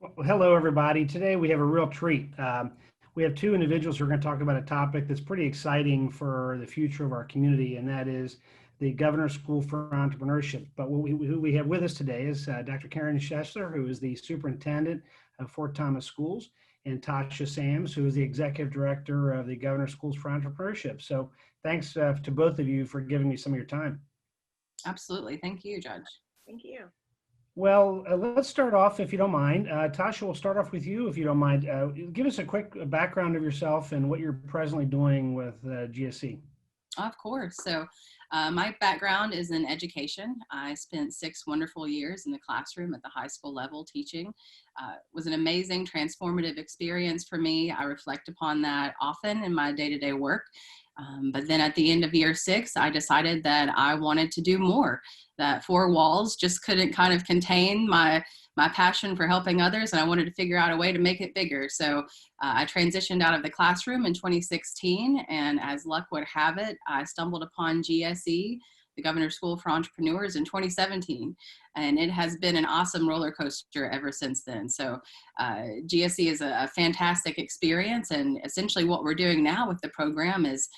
Well, hello, everybody. Today we have a real treat. We have two individuals who are going to talk about a topic that's pretty exciting for the future of our community, and that is the Governor's School for Entrepreneurship. But who we have with us today is Dr. Karen Cheser, who is the Superintendent of Fort Thomas Schools, and Natasha Sams, who is the Executive Director of the Governor's Schools for Entrepreneurship. So thanks to both of you for giving me some of your time. Absolutely. Thank you, Judge. Thank you. Well, let's start off, if you don't mind. Tasha, we'll start off with you, if you don't mind. Give us a quick background of yourself and what you're presently doing with GSC. Of course. So my background is in education. I spent 6 wonderful years in the classroom at the high school level teaching. It was an amazing, transformative experience for me. I reflect upon that often in my day-to-day work. But then at the end of year 6, I decided that I wanted to do more, that 4 walls just couldn't kind of contain my passion for helping others, and I wanted to figure out a way to make it bigger. So I transitioned out of the classroom in 2016, and as luck would have it, I stumbled upon GSE, the Governor's School for Entrepreneurs, in 2017, and it has been an awesome roller coaster ever since then. So GSE is a fantastic experience, and essentially what we're doing now with the program is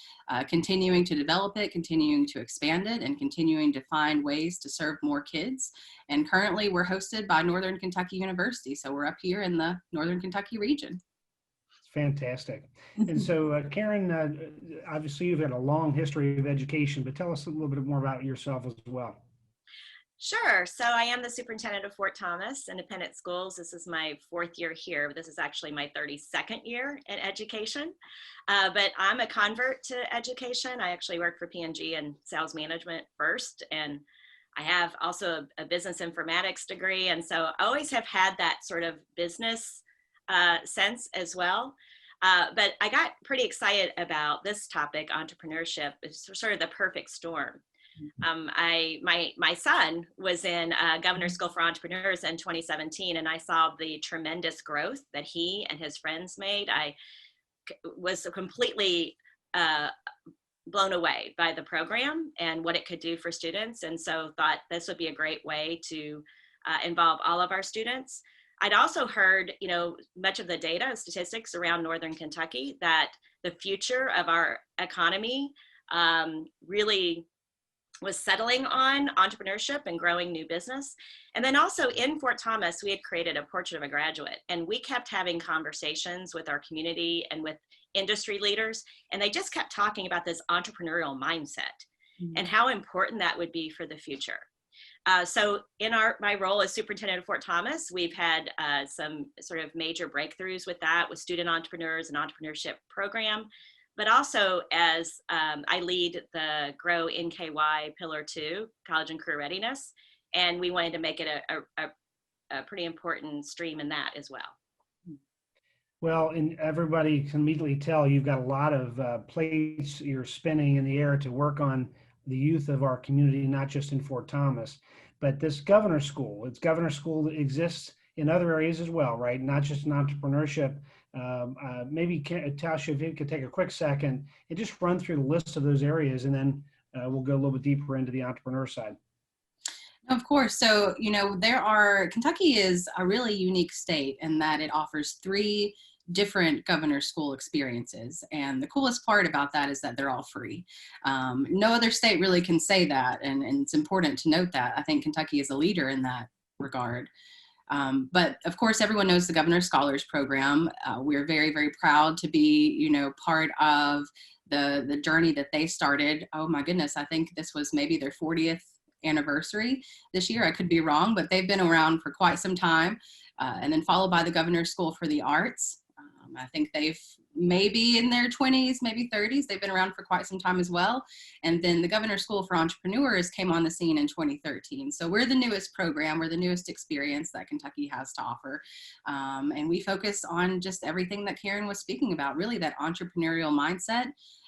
continuing to develop it, continuing to expand it, and continuing to find ways to serve more kids. And currently we're hosted by Northern Kentucky University, so we're up here in the Northern Kentucky region. Fantastic. And so, Karen, obviously you've had a long history of education, but tell us a little bit more about yourself as well. Sure. So I am the superintendent of Fort Thomas Independent Schools. This is my 4th year here, but this is actually my 32nd year in education. But I'm a convert to education. I actually worked for P&G in sales management first, and I have also a business informatics degree. And so I always have had that sort of business sense as well. But I got pretty excited about this topic, entrepreneurship. It's sort of the perfect storm. My son was in Governor's School for Entrepreneurs in 2017, and I saw the tremendous growth that he and his friends made. I was completely blown away by the program and what it could do for students, and so thought this would be a great way to involve all of our students. I'd also heard, much of the data and statistics around Northern Kentucky that the future of our economy really was settling on entrepreneurship and growing new business. And then also in Fort Thomas, we had created a portrait of a graduate, and we kept having conversations with our community and with industry leaders, and they just kept talking about this entrepreneurial mindset and how important that would be for the future. So in my role as superintendent of Fort Thomas, we've had some sort of major breakthroughs with that, with student entrepreneurs and entrepreneurship program. But also as I lead the GROW NKY Pillar 2, College and Career Readiness, and we wanted to make it a pretty important stream in that as well. Well, and everybody can immediately tell you've got a lot of plates you're spinning in the air to work on the youth of our community, not just in Fort Thomas, but this Governor's School. It's Governor's School that exists in other areas as well, right? Not just in entrepreneurship. Maybe Tasha, if you could take a quick second and just run through the list of those areas, and then we'll go a little bit deeper into the entrepreneur side. Of course. So, Kentucky is a really unique state in that it offers 3 different governor's school experiences. And the coolest part about that is that they're all free. No other state really can say that. And it's important to note that. I think Kentucky is a leader in that regard. But of course, everyone knows the Governor's Scholars Program. We're very, very proud to be, part of the journey that they started. Oh my goodness, I think this was maybe their 40th anniversary this year. I could be wrong, but they've been around for quite some time. And then followed by the Governor's School for the Arts. I think they've maybe in their 20s, maybe 30s. They've been around for quite some time as well. And then the Governor's School for Entrepreneurs came on the scene in 2013. So we're the newest program. We're the newest experience that Kentucky has to offer. And we focus on just everything that Karen was speaking about, really that entrepreneurial mindset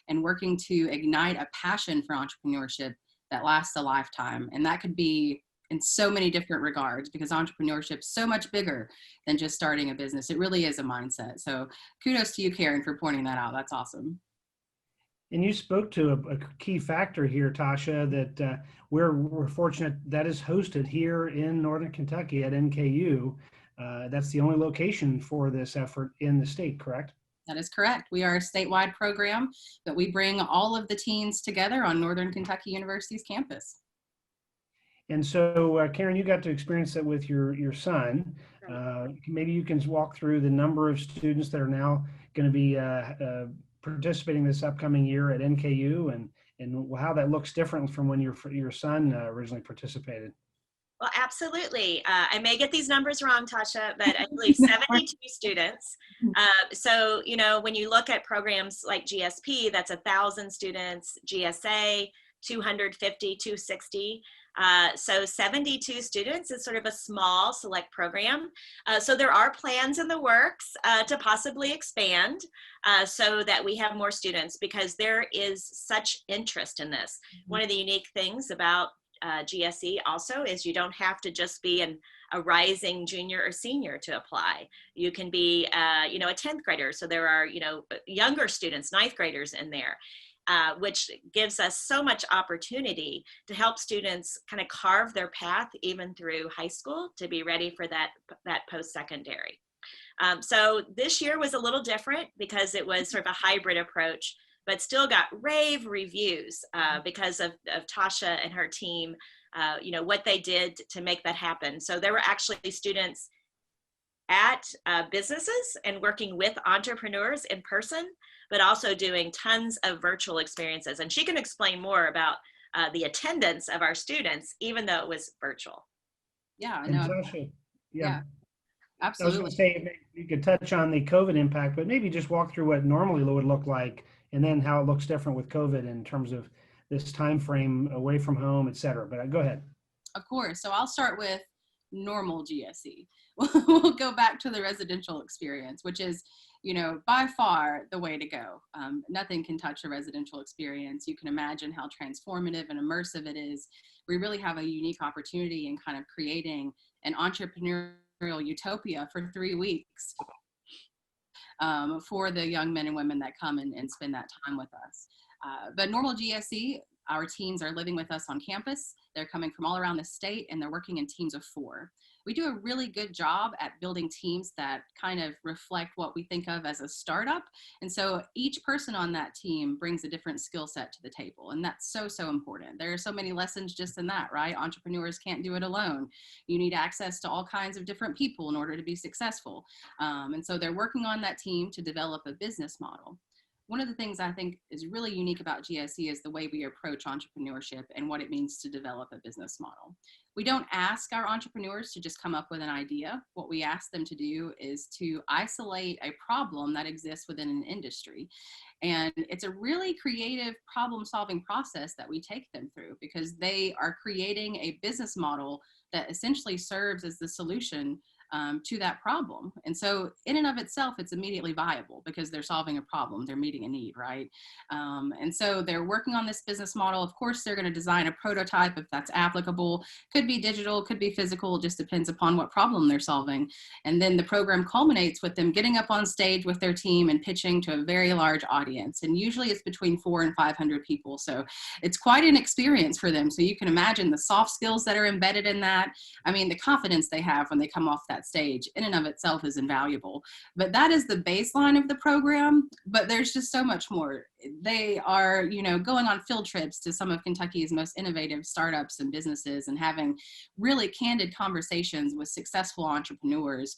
and working to ignite a passion for entrepreneurship that lasts a lifetime. And that could be in so many different regards, because entrepreneurship is so much bigger than just starting a business. It really is a mindset. So kudos to you, Karen, for pointing that out. That's awesome. And you spoke to a key factor here, Tasha, that we're fortunate that is hosted here in Northern Kentucky at NKU. That's the only location for this effort in the state, correct? That is correct. We are a statewide program, but we bring all of the teens together on Northern Kentucky University's campus. And so, Karen, you got to experience that with your son. Maybe you can walk through the number of students that are now going to be participating this upcoming year at NKU, and how that looks different from when your son originally participated. Well, absolutely. I may get these numbers wrong, Tasha, but I believe 72 students. So, you know, when you look at programs like GSP, that's 1,000 students, GSA, 250, 260. So 72 students is sort of a small select program. So there are plans in the works to possibly expand so that we have more students, because there is such interest in this. One of the unique things about GSE also is you don't have to just be a rising junior or senior to apply. You can be, you know, a 10th grader. So there are, you know, younger students, 9th graders in there, which gives us so much opportunity to help students kind of carve their path even through high school to be ready for that post-secondary. So this year was a little different because it was sort of a hybrid approach, but still got rave reviews because of Tasha and her team, you know, what they did to make that happen. So there were actually students at businesses and working with entrepreneurs in person, but also doing tons of virtual experiences. And she can explain more about the attendance of our students, even though it was virtual. Yeah, And no, Tasha, yeah, I was absolutely. going to say, maybe you could touch on the COVID impact, but maybe just walk through what normally would look like, and then how it looks different with COVID in terms of this time frame away from home, et cetera. But go ahead. Of course. So I'll start with normal GSE. We'll go back to the residential experience, which is, you know, by far the way to go. Nothing can touch a residential experience. You can imagine how transformative and immersive it is. We really have a unique opportunity in kind of creating an entrepreneurial utopia for 3 weeks for the young men and women that come and spend that time with us. But normal GSE, our teens are living with us on campus. They're coming from all around the state, and they're working in teams of 4. We do a really good job at building teams that kind of reflect what we think of as a startup. And so each person on that team brings a different skill set to the table. And that's so, so important. There are so many lessons just in that, right? Entrepreneurs can't do it alone. You need access to all kinds of different people in order to be successful. And so they're working on that team to develop a business model. One of the things I think is really unique about GSE is the way we approach entrepreneurship and what it means to develop a business model. We don't ask our entrepreneurs to just come up with an idea. What we ask them to do is to isolate a problem that exists within an industry. And it's a really creative problem-solving process that we take them through, because they are creating a business model that essentially serves as the solution to that problem. And so in and of itself, it's immediately viable because they're solving a problem, they're meeting a need, right? And so they're working on this business model. Of course, they're going to design a prototype if that's applicable. Could be digital, could be physical, just depends upon what problem they're solving. And then the program culminates with them getting up on stage with their team and pitching to a very large audience. And usually it's between 400 and 500 people. So it's quite an experience for them. So you can imagine the soft skills that are embedded in that. I mean, the confidence they have when they come off that stage in and of itself is invaluable. But that is the baseline of the program, but there's just so much more. They are, you know, going on field trips to some of Kentucky's most innovative startups and businesses and having really candid conversations with successful entrepreneurs,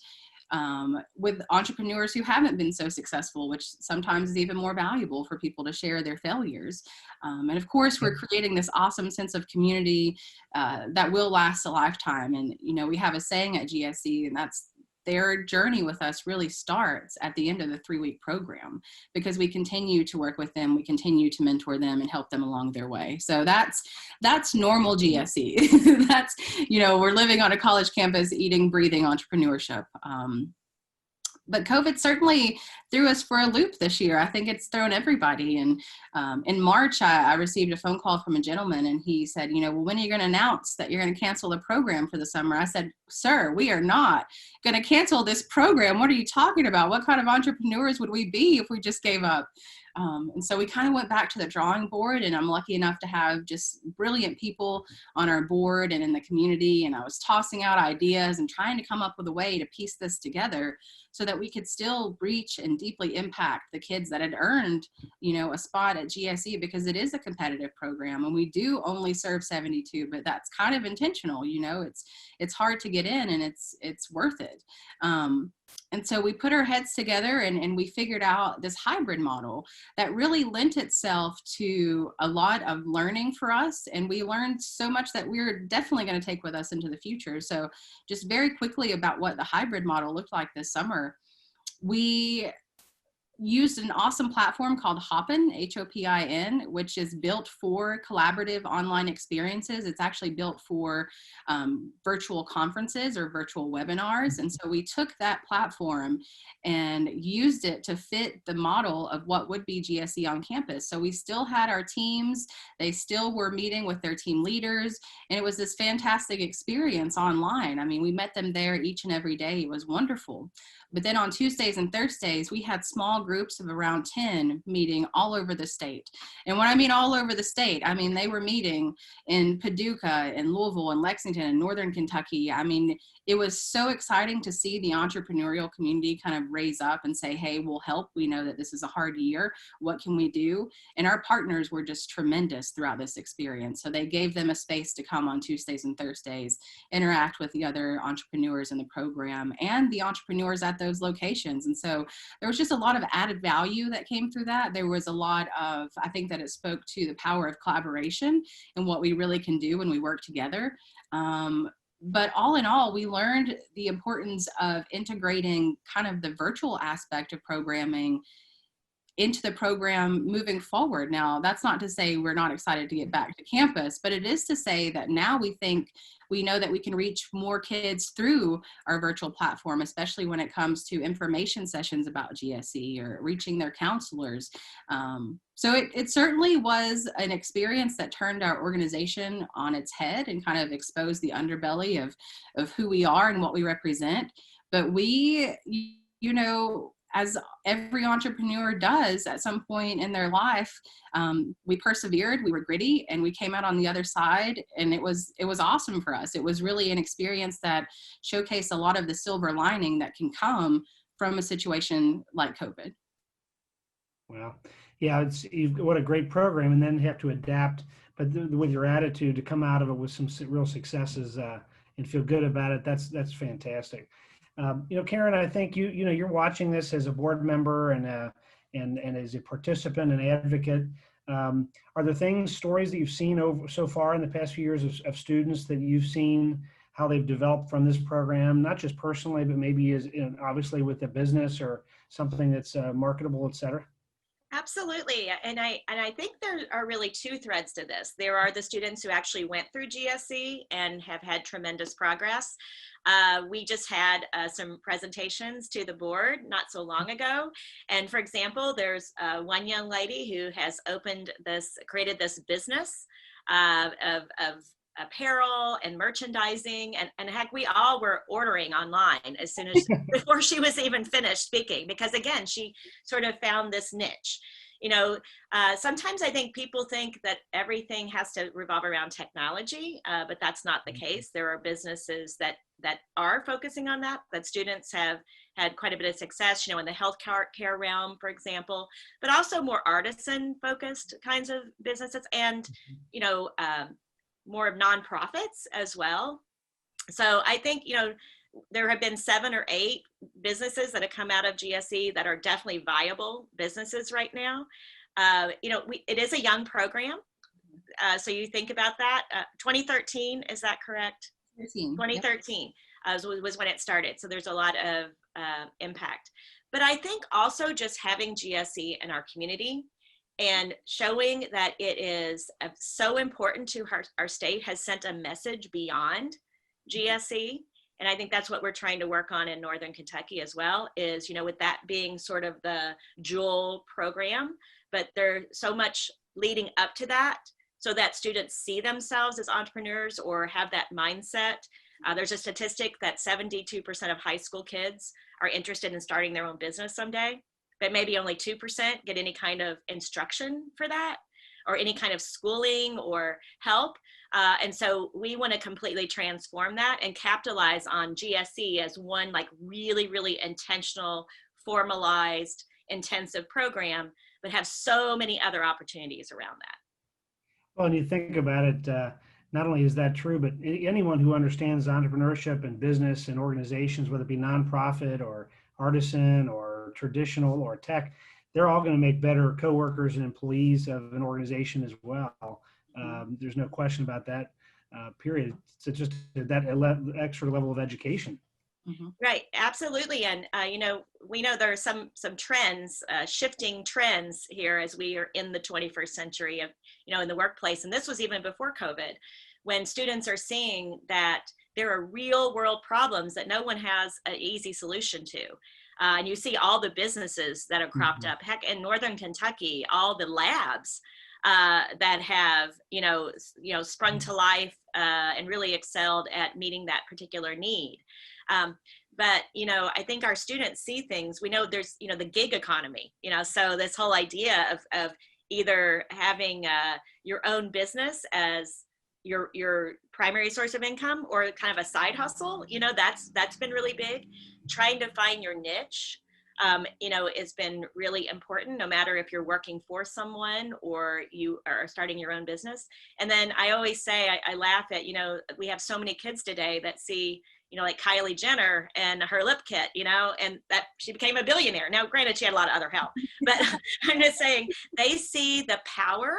with entrepreneurs who haven't been so successful, which sometimes is even more valuable for people to share their failures. And of course, we're creating this awesome sense of community that will last a lifetime. And, you know, we have a saying at GSE, and that's their journey with us really starts at the end of the 3-week program, because we continue to work with them, we continue to mentor them and help them along their way. So that's normal GSE. That's, you know, we're living on a college campus, eating, breathing entrepreneurship. But COVID certainly threw us for a loop this year. I think it's thrown everybody. And in March, I received a phone call from a gentleman, and he said, you know, well, when are you going to announce that you're going to cancel the program for the summer? I said, sir, we are not going to cancel this program. What are you talking about? What kind of entrepreneurs would we be if we just gave up? And so we kind of went back to the drawing board, and I'm lucky enough to have just brilliant people on our board and in the community. And I was tossing out ideas and trying to come up with a way to piece this together so that we could still reach and deeply impact the kids that had earned, a spot at GSE, because it is a competitive program and we do only serve 72, but that's kind of intentional. It's hard to get in, and it's worth it. And so we put our heads together and we figured out this hybrid model that really lent itself to a lot of learning for us. And we learned so much that we're definitely going to take with us into the future. So just very quickly about what the hybrid model looked like this summer. We used an awesome platform called Hopin, Hopin, which is built for collaborative online experiences. It's actually built for virtual conferences or virtual webinars. And so we took that platform and used it to fit the model of what would be GSE on campus. So we still had our teams, they still were meeting with their team leaders, and it was this fantastic experience online. I mean, we met them there each and every day. It was wonderful. But then on Tuesdays and Thursdays, we had small groups of around 10 meeting all over the state. And when I mean all over the state, I mean they were meeting in Paducah and Louisville and Lexington and Northern Kentucky. I mean, it was so exciting to see the entrepreneurial community kind of raise up and say, hey, we'll help. We know that this is a hard year. What can we do? And our partners were just tremendous throughout this experience. So they gave them a space to come on Tuesdays and Thursdays, interact with the other entrepreneurs in the program and the entrepreneurs at those locations. And so there was just a lot of added value that came through that. There was a lot of, I think that it spoke to the power of collaboration and what we really can do when we work together. But all in all, we learned the importance of integrating kind of the virtual aspect of programming into the program moving forward. Now, that's not to say we're not excited to get back to campus, but it is to say that now we know that we can reach more kids through our virtual platform, especially when it comes to information sessions about GSE or reaching their counselors. So it certainly was an experience that turned our organization on its head and kind of exposed the underbelly of who we are and what we represent. But we, as every entrepreneur does at some point in their life, we persevered, we were gritty, and we came out on the other side, and it was awesome for us. It was really an experience that showcased a lot of the silver lining that can come from a situation like COVID. Wow. Yeah, what a great program, and then you have to adapt, but with your attitude to come out of it with some real successes and feel good about it, that's fantastic. Karen, I think you're watching this as a board member and as a participant and advocate. Are there stories that you've seen so far in the past few years of students that you've seen how they've developed from this program, not just personally, but maybe as obviously with a business or something that's marketable, et cetera? Absolutely. And I think there are really two threads to this. There are the students who actually went through GSE and have had tremendous progress. We just had some presentations to the board not so long ago. And for example, there's one young lady who has created this business of apparel and merchandising, and heck, we all were ordering online as soon as before she was even finished speaking, because again, she sort of found this niche. Sometimes I think people think that everything has to revolve around technology, but that's not the case. There are businesses that are focusing on that students have had quite a bit of success, in the healthcare realm, for example, but also more artisan focused kinds of businesses and, more of nonprofits as well. So I think, there have been 7 or 8 businesses that have come out of GSE that are definitely viable businesses right now. It is a young program. So you think about that. 2013, is that correct? 2013 was when it started. So there's a lot of impact. But I think also just having GSE in our community and showing that it is so important to our state has sent a message beyond GSE. And I think that's what we're trying to work on in Northern Kentucky as well, is, with that being sort of the jewel program, but there's so much leading up to that so that students see themselves as entrepreneurs or have that mindset. There's a statistic that 72% of high school kids are interested in starting their own business someday, but maybe only 2% get any kind of instruction for that or any kind of schooling or help. And so we want to completely transform that and capitalize on GSE as one like really, really intentional, formalized, intensive program, but have so many other opportunities around that. Well, and you think about it, not only is that true, but anyone who understands entrepreneurship and business and organizations, whether it be nonprofit or artisan or traditional or tech, they're all going to make better coworkers and employees of an organization as well. There's no question about that, period. So just that extra level of education. Mm-hmm. Right, absolutely. And, you know, we know there are some trends, shifting trends here as we are in the 21st century of, you know, in the workplace. And this was even before COVID, when students are seeing that there are real world problems that no one has an easy solution to. And you see all the businesses that have cropped up. Heck, in Northern Kentucky, all the labs that have, you know, sprung to life and really excelled at meeting that particular need. But, you know, I think our students see things, we know there's, you know, the gig economy, you know, so this whole idea of either having your own business as your primary source of income or kind of a side hustle, you know, that's been really big. Trying to find your niche, you know, has been really important, no matter if you're working for someone or you are starting your own business. And then I always say, I laugh at, you know, we have so many kids today that see, you know, like Kylie Jenner and her lip kit, you know, and that she became a billionaire. Now, granted, she had a lot of other help, but I'm just saying they see the power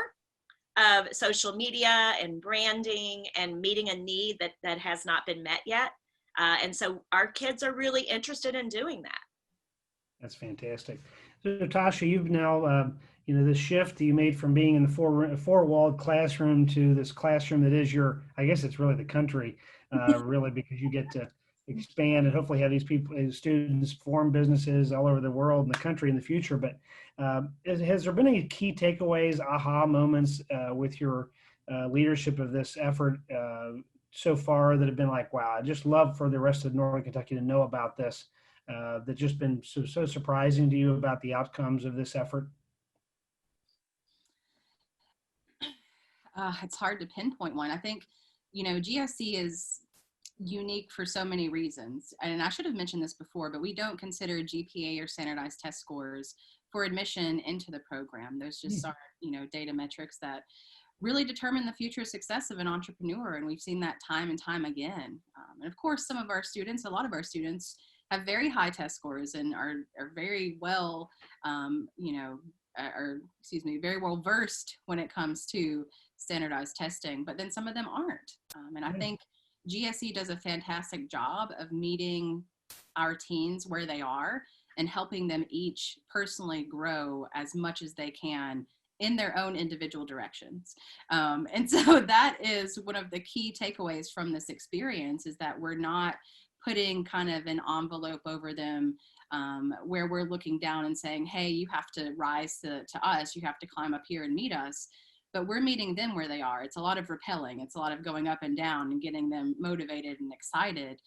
of social media and branding and meeting a need that has not been met yet. And so our kids are really interested in doing that. That's fantastic. So, Natasha, you've now, you know, this shift you made from being in the four-walled classroom to this classroom that is your, I guess it's really the country, really, because you get to expand and hopefully have these people, students form businesses all over the world and the country in the future. But has there been any key takeaways, aha moments with your leadership of this effort so far that have been like, wow, I just love for the rest of Northern Kentucky to know about this? That just been so surprising to you about the outcomes of this effort? It's hard to pinpoint one. I think, you know, GSE is unique for so many reasons. And I should have mentioned this before, but we don't consider GPA or standardized test scores for admission into the program. Those just aren't, you know, data metrics that really determine the future success of an entrepreneur. And we've seen that time and time again. And of course, some of our students, a lot of our students have very high test scores and are very well, you know, very well versed when it comes to standardized testing, but then some of them aren't. And I think GSE does a fantastic job of meeting our teens where they are and helping them each personally grow as much as they can in their own individual directions. And so that is one of the key takeaways from this experience, is that we're not putting kind of an envelope over them where we're looking down and saying, hey, you have to rise to us, you have to climb up here and meet us. But we're meeting them where they are. It's a lot of rappelling. It's a lot of going up and down and getting them motivated and excited.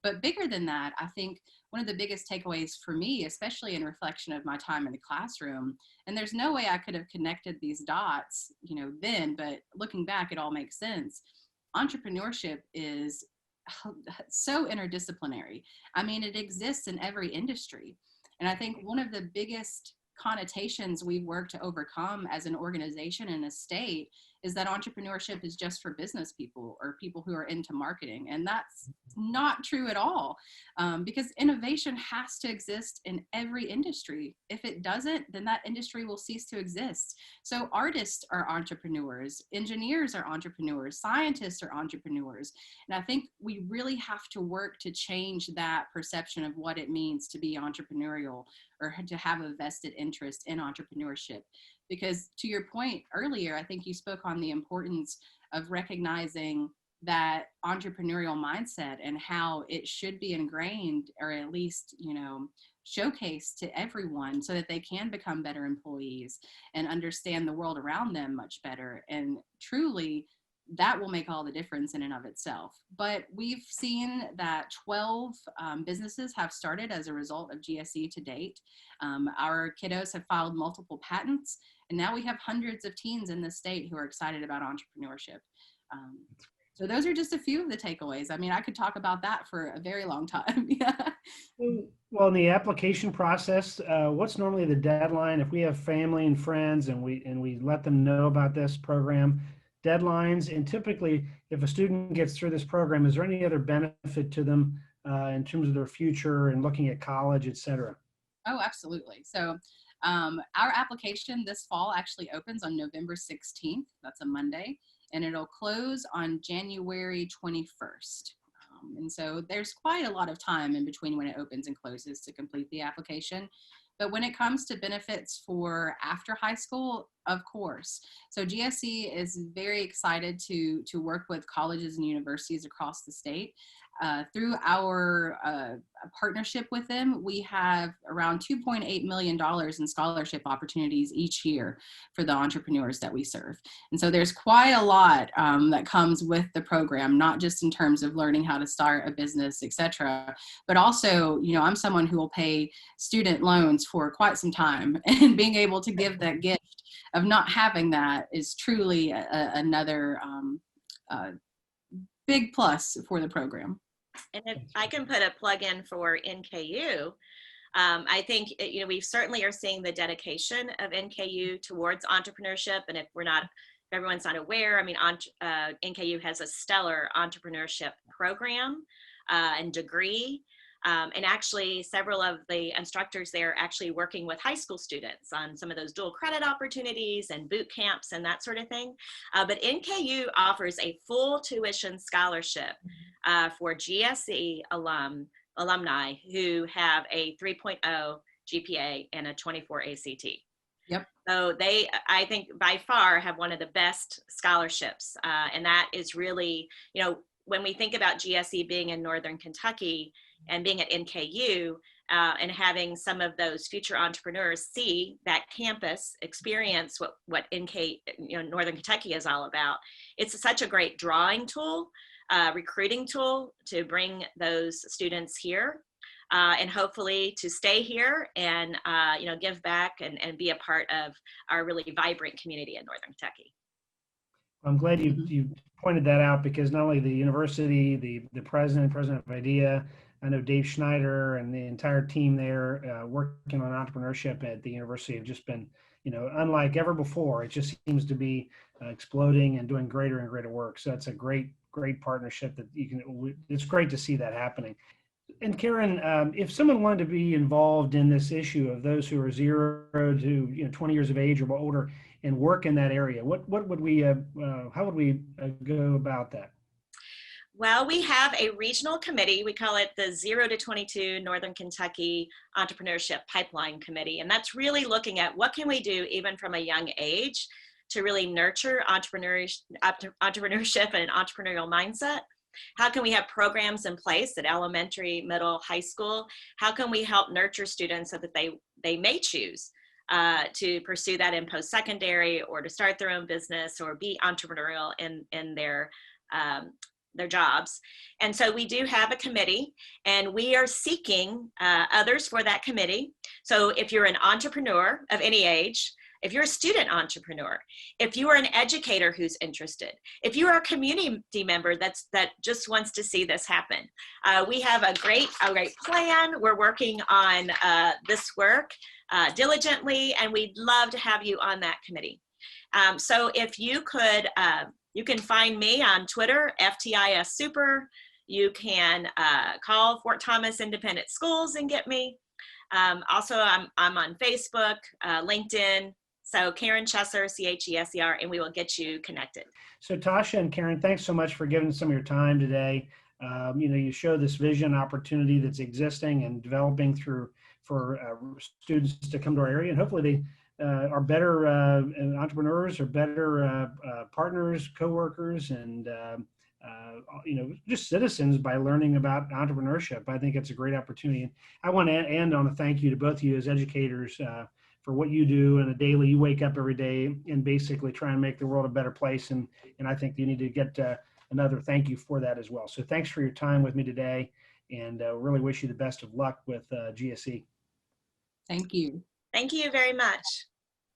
But bigger than that, I think one of the biggest takeaways for me, especially in reflection of my time in the classroom, and there's no way I could have connected these dots, you know, then, but looking back, it all makes sense. Entrepreneurship is so interdisciplinary. I mean, it exists in every industry. And I think one of the biggest connotations we've worked to overcome as an organization and a state is that entrepreneurship is just for business people or people who are into marketing. And that's not true at all, because innovation has to exist in every industry. If it doesn't, then that industry will cease to exist. So artists are entrepreneurs, engineers are entrepreneurs, scientists are entrepreneurs. And I think we really have to work to change that perception of what it means to be entrepreneurial or to have a vested interest in entrepreneurship. Because to your point earlier, I think you spoke on the importance of recognizing that entrepreneurial mindset and how it should be ingrained, or at least, you know, showcased to everyone so that they can become better employees and understand the world around them much better and truly that will make all the difference in and of itself. But we've seen that 12 businesses have started as a result of GSE to date. Our kiddos have filed multiple patents, and now we have hundreds of teens in the state who are excited about entrepreneurship. So those are just a few of the takeaways. I mean, I could talk about that for a very long time. Yeah. Well, in the application process, what's normally the deadline if we have family and friends and we let them know about this program? Deadlines, and typically, if a student gets through this program, is there any other benefit to them in terms of their future and looking at college, et cetera? Oh, absolutely. So our application this fall actually opens on November 16th. That's a Monday, and it'll close on January 21st. And so there's quite a lot of time in between when it opens and closes to complete the application. But when it comes to benefits for after high school, of course. So GSE is very excited to work with colleges and universities across the state. Through our partnership with them, we have around $2.8 million in scholarship opportunities each year for the entrepreneurs that we serve. And so there's quite a lot that comes with the program, not just in terms of learning how to start a business, et cetera, but also, you know, I'm someone who will pay student loans for quite some time, and being able to give that gift of not having that is truly another big plus for the program. And if I can put a plug in for NKU, I think, you know, we certainly are seeing the dedication of NKU towards entrepreneurship. And if everyone's not aware, I mean, NKU has a stellar entrepreneurship program and degree. And actually, several of the instructors there are actually working with high school students on some of those dual credit opportunities and boot camps and that sort of thing. But NKU offers a full tuition scholarship for GSE alumni who have a 3.0 GPA and a 24 ACT. Yep. So they, I think, by far have one of the best scholarships. And that is really, you know, when we think about GSE being in Northern Kentucky and being at NKU and having some of those future entrepreneurs see that campus experience what Northern Kentucky is all about, it's such a great drawing tool, recruiting tool to bring those students here and hopefully to stay here and give back and be a part of our really vibrant community in Northern Kentucky. I'm glad you pointed that out, because not only the university, the president of IDEA, I know Dave Schneider and the entire team there working on entrepreneurship at the university have just been, you know, unlike ever before. It just seems to be exploding and doing greater and greater work. So it's a great partnership that it's great to see that happening. And Karen, if someone wanted to be involved in this issue of those who are 0 to 20 years of age or older and work in that area, what would we how would we go about that? Well, we have a regional committee. We call it the 0 to 22 Northern Kentucky Entrepreneurship Pipeline Committee. And that's really looking at what can we do even from a young age to really nurture entrepreneurship and an entrepreneurial mindset. How can we have programs in place at elementary, middle, high school? How can we help nurture students so that they may choose to pursue that in post-secondary or to start their own business or be entrepreneurial in their jobs? And so we do have a committee, and we are seeking others for that committee. So if you're an entrepreneur of any age, if you're a student entrepreneur, if you are an educator who's interested, if you are a community member that just wants to see this happen, we have a great plan. We're working on this work diligently, and we'd love to have you on that committee. So if you could, you can find me on Twitter, FTIS Super. You can call Fort Thomas Independent Schools and get me. Also, I'm on Facebook, LinkedIn. So Karen Cheser, Cheser, and we will get you connected. So Tasha and Karen, thanks so much for giving some of your time today. You show this vision opportunity that's existing and developing for students to come to our area, and hopefully they are better entrepreneurs or better partners, co-workers, and just citizens by learning about entrepreneurship. I think it's a great opportunity. And I want to end on a thank you to both of you as educators for what you do and a daily, you wake up every day and basically try and make the world a better place. And I think you need to get another thank you for that as well. So thanks for your time with me today, and really wish you the best of luck with GSE. Thank you. Thank you very much.